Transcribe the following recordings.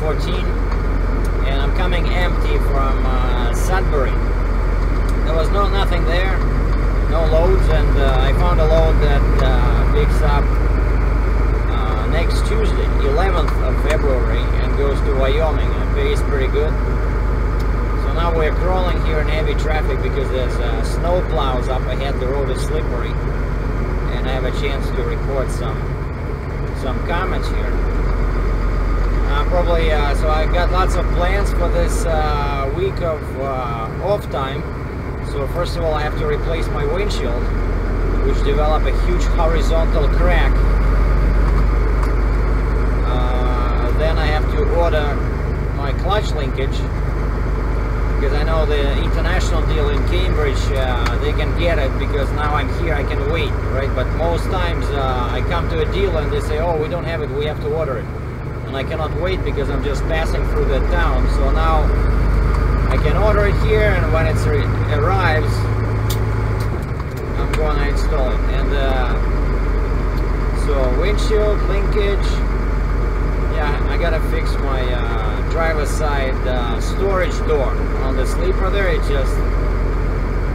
14, and I'm coming empty from Sudbury. There was nothing there, no loads, and I found a load that picks up next Tuesday, 11th of February, and goes to Wyoming. It pays pretty good. So now we're crawling here in heavy traffic because there's snow plows up ahead. The road is slippery, and I have a chance to record some comments here. Probably, so I got lots of plans for this week of off time. So first of all, I have to replace my windshield, which developed a huge horizontal crack. Then I have to order my clutch linkage, because I know the international deal in Cambridge, they can get it, because now I'm here, I can wait, right? But most times I come to a dealer and they say, oh, we don't have it, we have to order it. And I cannot wait because I'm just passing through the town. So now I can order it here, and when it arrives, I'm going to install it. And so windshield, linkage, yeah, I gotta fix my driver's side storage door on the sleeper there. It just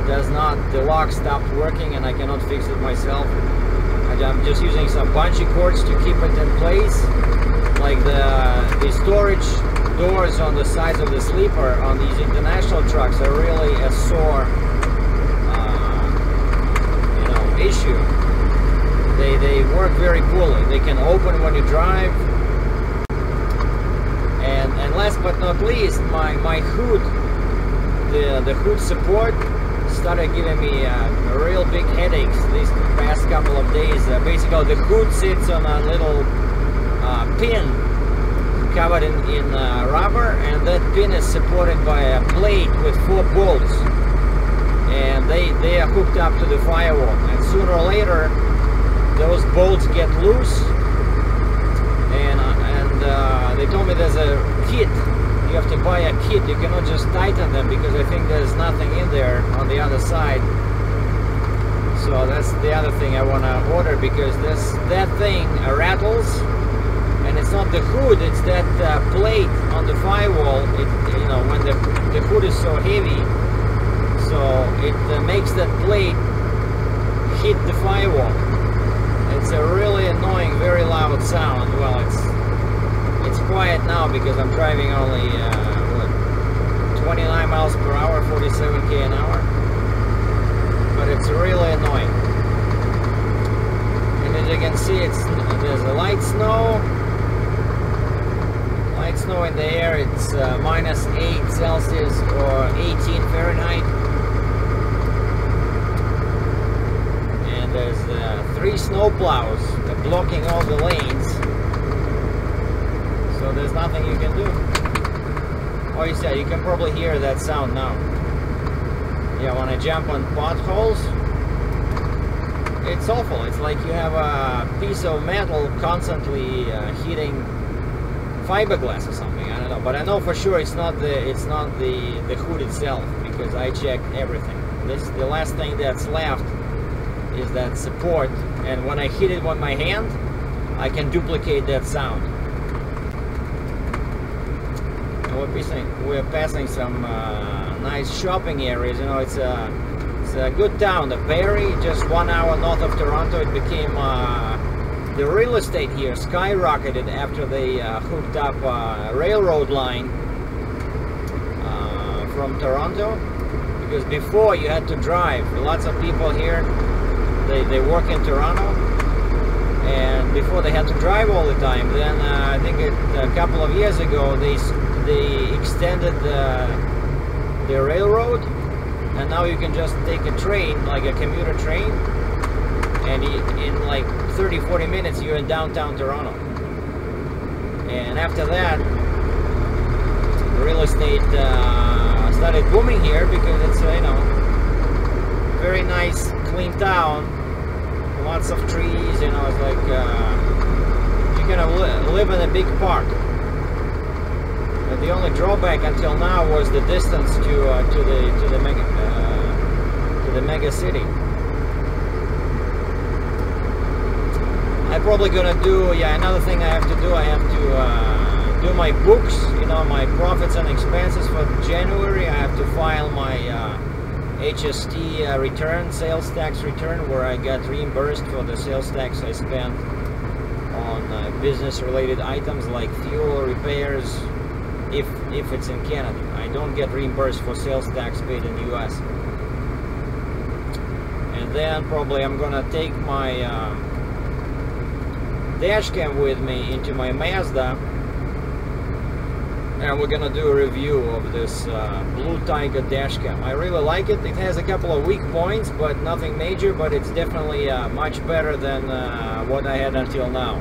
does not, the lock stopped working and I cannot fix it myself. I'm just using some bungee cords to keep it in place. Like the storage doors on the sides of the sleeper on these international trucks are really a sore issue. They work very poorly. They can open when you drive. And last but not least, my hood, the hood support started giving me real big headaches these past couple of days. Basically, the hood sits on a little pin covered in rubber, and that pin is supported by a plate with 4 bolts, and they are hooked up to the firewall. And sooner or later, those bolts get loose, and they told me there's a kit. You have to buy a kit. You cannot just tighten them, because I think there's nothing in there on the other side. So that's the other thing I want to order, because that thing rattles, and it's not the hood, it's that plate on the firewall. When the hood is so heavy, so it makes that plate hit the firewall. It's a really annoying, very loud sound. Well, it's quiet now because I'm driving only 29 miles per hour, 47 km an hour, but it's really annoying. And as you can see, there's a light snow in the air. It's -8 Celsius or 18 Fahrenheit, and there's 3 snow plows blocking all the lanes. So there's nothing you can do. Oh, you can probably hear that sound now. Yeah, when I jump on potholes, it's awful. It's like you have a piece of metal constantly hitting fiberglass or something. I don't know, but I know for sure it's not the hood itself, because I checked everything. The last thing that's left is that support, and when I hit it with my hand, I can duplicate that sound. We're passing some nice shopping areas. It's a good town. The Barrie, just 1 hour north of Toronto. It became the real estate here skyrocketed after they hooked up a railroad line from Toronto. Because before you had to drive. Lots of people here, they work in Toronto, and before they had to drive all the time. Then I think a couple of years ago they extended the railroad, and now you can just take a train, like a commuter train, and in like 30-40 minutes you're in downtown Toronto. And after that, real estate started booming here, because it's very nice, clean town, lots of trees. It's like you're gonna live in a big park. But the only drawback until now was the distance to the mega city. I'm probably gonna do, another thing I have to do. I have to do my books, you know, my profits and expenses for January. I have to file my HST return, sales tax return, where I got reimbursed for the sales tax I spent on business-related items like fuel, repairs, if it's in Canada. I don't get reimbursed for sales tax paid in the US. And then probably I'm gonna take my dash cam with me into my Mazda, and we're gonna do a review of this Blue Tiger dash cam. I really like it. It has a couple of weak points, but nothing major, but it's definitely much better than what I had until now.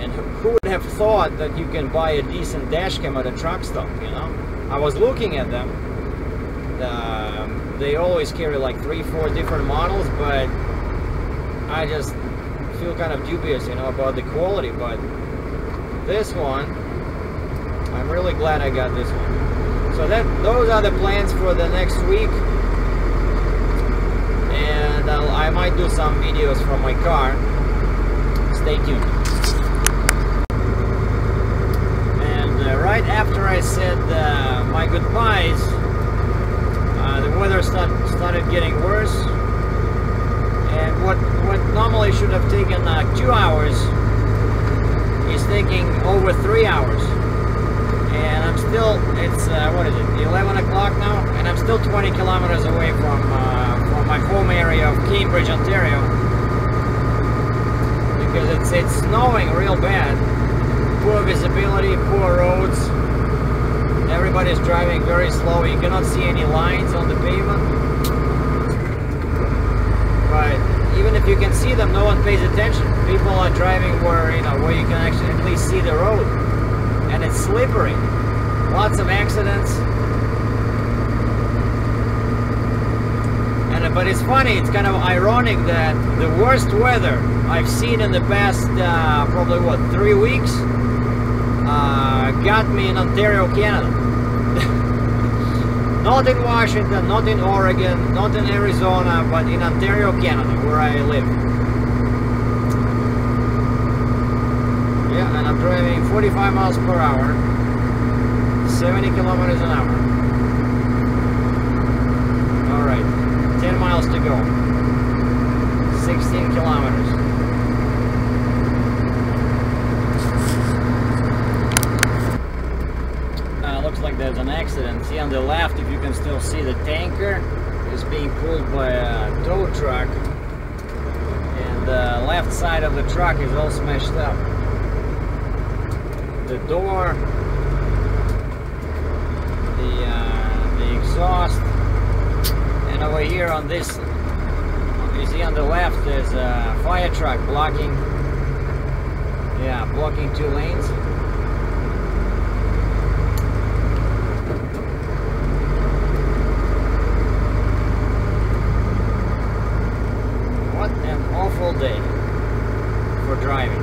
And who would have thought that you can buy a decent dash cam at a truck stop, you know? I was looking at them. They always carry like 3-4 different models, but I just feel kind of dubious, you know, about the quality. But this one, I'm really glad I got this one. So those are the plans for the next week, and I might do some videos from my car. Stay tuned. And right after I said my goodbyes, the weather started getting worse, and what normally should have taken 2 hours is taking over 3 hours. And I'm still, it's, what is it, 11 o'clock now? And I'm still 20 kilometers away from my home area of Cambridge, Ontario. Because it's snowing real bad. Poor visibility, poor roads. Everybody's driving very slow. You cannot see any lines on the pavement. But even if you can see them, no one pays attention. People are driving where, you know, where you can actually at least see the road. And it's slippery. Lots of accidents. But it's funny, it's kind of ironic that the worst weather I've seen in the past probably, what, 3 weeks got me in Ontario, Canada. Not in Washington, not in Oregon, not in Arizona, but in Ontario, Canada, where I live. Yeah, and I'm driving 45 miles per hour, 70 kilometers an hour. Alright, 10 miles to go, 16 kilometers. Looks like there's an accident. See on the left, if you can still see, the tanker is being pulled by a tow truck, and the left side of the truck is all smashed up. The door, the exhaust, and over here on this, you see on the left, there's a fire truck blocking 2 lanes. What an awful day for driving.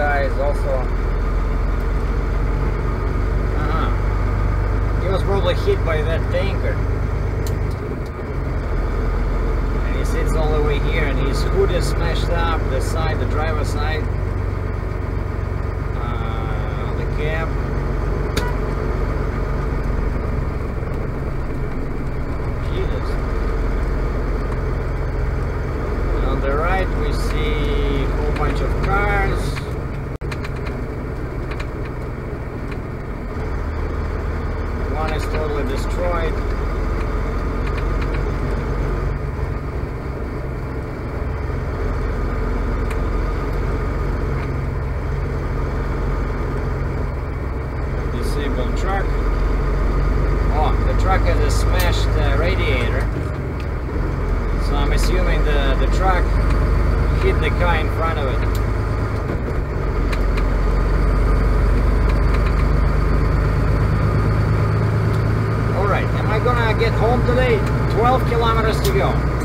Is also he was probably hit by that tanker, and he sits all the way here, and his hood is smashed up, the side, the driver's side, on the cab. Jesus. And on the right we see a whole bunch of cars. One is totally destroyed. the car in front of it. Alright, am I gonna get home today? 12 kilometers to go.